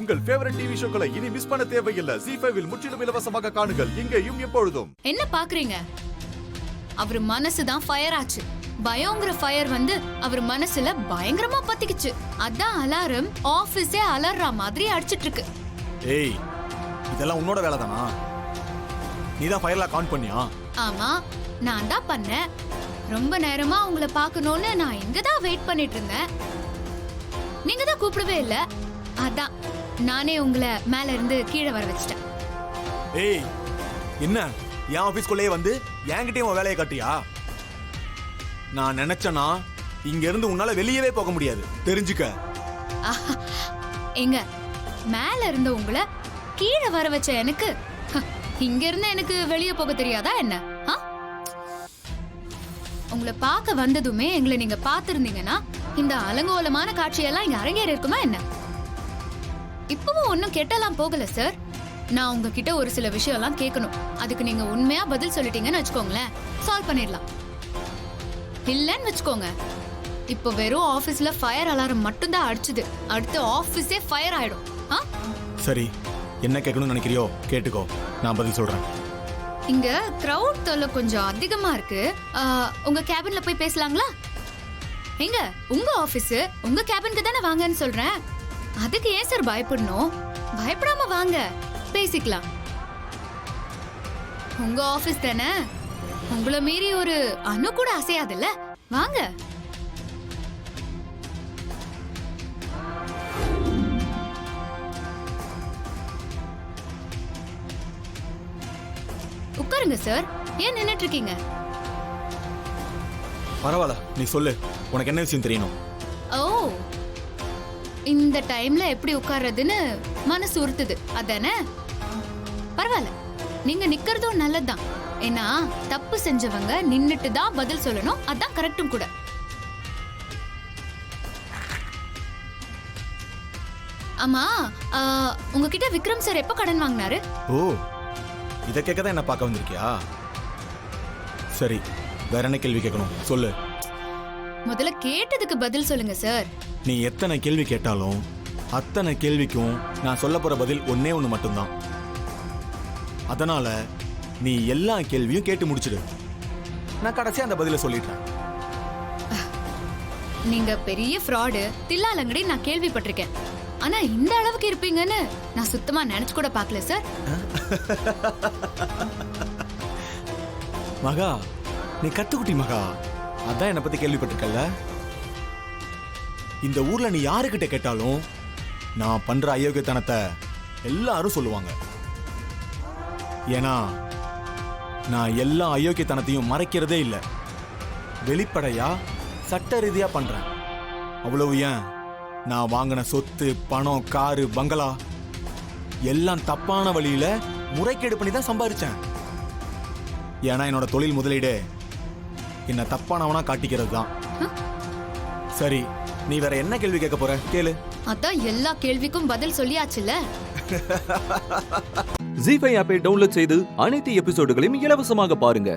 உங்கள் favourite TV ஷோக்களை இனி miss பண்ண தேவையில்லை. ZEE5 இல் முற்றிலும் இலவசமாக காணுங்கள். இங்கேயும் எப்பொழுதும். என்ன பாக்குறீங்க? அவர் மனசுதான் ஃபயர் ஆச்சு. பயங்கர ஃபயர் வந்து அவர் மனசுல பயங்கரமா பத்திக்குச்சு. அதான் அலாரம் ஆபீஸே அலர்ற மாதிரி அடிச்சிட்டு இருக்கு. ஏய், இதெல்லாம் உன்னோட வேலை தானா? நீதான் ஃபயர்ல கவுண்ட் பண்ணியா? ஆமா, நான் தான் பண்ணேன். ரொம்ப நேரமா உங்களை பார்க்கணும்னு நான் இங்க தான் வெயிட் பண்ணிட்டு இருந்தேன். நீங்க தான் கூப்பிடவே இல்ல. அதான் நானே உங்களை மேல இருந்து கீழே வர வச்சிட்டேன். ஏய், என்ன என் ஆபீஸ்க்குள்ளேயே வந்து என்கிட்டயும் உன் வேலையை காட்டியா? நான் நினைச்சனா இங்க இருந்து உன்னால வெளியவே போக முடியாது, தெரிஞ்சுக்க. எங்க மேல இருந்த உங்களை கீழே வர வச்ச எனக்கு இங்க இருந்து எனக்கு வெளியே போக தெரியாதா என்ன? உங்களை பார்க்க வந்ததுமே எங்களை நீங்க பாத்திருந்தீங்கன்னா இந்த அலங்கோலமான காட்சியெல்லாம் இங்க அரங்கேறி இருக்குமா என்ன? இப்பவும் ஒன்னும் கெட்டலாம் போகல சார். நான் உங்ககிட்ட ஒரு சில விஷயம் எல்லாம் கேட்கணும். அதுக்கு நீங்க உண்மையா பதில் சொல்லிட்டீங்கன்னு வச்சுக்கோங்களேன், சால்வ் பண்ணிடலாம். இல்லன்னு வச்சுக்கோங்க, இப்போ வெறும் ஆபீஸ்ல ஃபயர் அலாரம் மட்டும்தான் அடிச்சுது, அடுத்து ஆபீஸே ஃபயர் ஆயிடும். சரி, என்ன கேட்கணும்னு நினைக்கிறியோ கேட்டுக்கோ, நான் பதில் சொல்றேன். இங்க கிரவுட் தொல்லை கொஞ்சம் அதிகமா இருக்கு. உங்க கேபின்ல போய் பேசலாங்களா? எங்க உங்க ஆபீஸ் உங்க கேபினுக்கு தானே வாங்கன்னு சொல்றேன். அதுக்கு ஏன் சார் பயப்படணும்? பயப்படாம வாங்க, பேசிக்கலாம். உங்க ஆபீஸ் தானே, உங்களை மீறி ஒரு அணு கூட அசையாதுல்ல. வாங்க. உட்காருங்க சார். ஏன் நின்னுட்டு இருக்கீங்க? பரவாயில்ல, நீ சொல்லு, உனக்கு என்ன விஷயம் தெரியணும்? ஓ, இந்த டைம்ல எப்படி உட்கார்றதுன்னு மனசு உறுத்துது அதானே? பரவாயில்ல, நீங்க நிக்கிறதும் நல்லதுதான். ஏன்னா தப்பு செஞ்சவங்க நின்னுட்டு தான் பதில் சொல்லணும், அதான் கரெக்டும் கூட. ஆமா, உங்ககிட்ட விக்ரம் சார் எப்ப கடன் வாங்கினாரு? ஓ, இத கேட்கதான் என்ன பார்க்க வந்திருக்கியா? சரி, வேற என்ன கேள்வி கேட்கணும் சொல்லு. முதல்ல கேட்டதுக்கு பதில் சொல்லுங்க சார். நீ எத்தனை கேள்வி கேட்டாலும் அத்தனை கேள்விக்கும் நான் சொல்ல போற பதில் ஒன்னே ஒண்ணு மட்டும்தான். அதனால நீ எல்லா கேள்வியும் கேட்டு முடிச்சிடு, நான் கடைசியா அந்த பதில சொல்லிடுறேன். நீங்க பெரிய ஃப்ராடு, தில்லாலங்கடி நான் கேள்விப்பட்டிருக்கேன். ஆனா இந்த அளவுக்கு இருப்பீங்கன்னு நான் சுத்தமா நினைச்சு கூட பார்க்கல சார். மகா, நீ கத்துக்குட்டி மகா, அதான் என்னை பத்தி கேள்விப்பட்டிருக்கல. இந்த ஊர்ல நீ யாருக்கிட்ட கேட்டாலும் நான் பண்ற அயோக்கியத்தனத்தை எல்லாரும் சொல்லுவாங்க. ஏன்னா நான் எல்லா அயோக்கியத்தனத்தையும் மறைக்கிறதே இல்லை, வெளிப்படையா சட்ட ரீதியா பண்றேன். அவ்வளவு ஏன், நான் வாங்கின சொத்து, பணம், காரு, பங்களா எல்லாம் தப்பான வழியில முறைகேடு பண்ணி தான் சம்பாதிச்சேன். ஏன்னா என்னோட தொழில் முதலீடு என்ன தப்பானவனா காட்டிக்கிறது தான். சரி, நீ வேற என்ன கேள்வி கேட்க போற கேளு. அதான் எல்லா கேள்விக்கும் பதில் சொல்லியாச்சுல. ZEE5 ஆப்பை டவுன்லோட் செய்து அனைத்து எபிசோடுகளையும் இலவசமாக பாருங்க.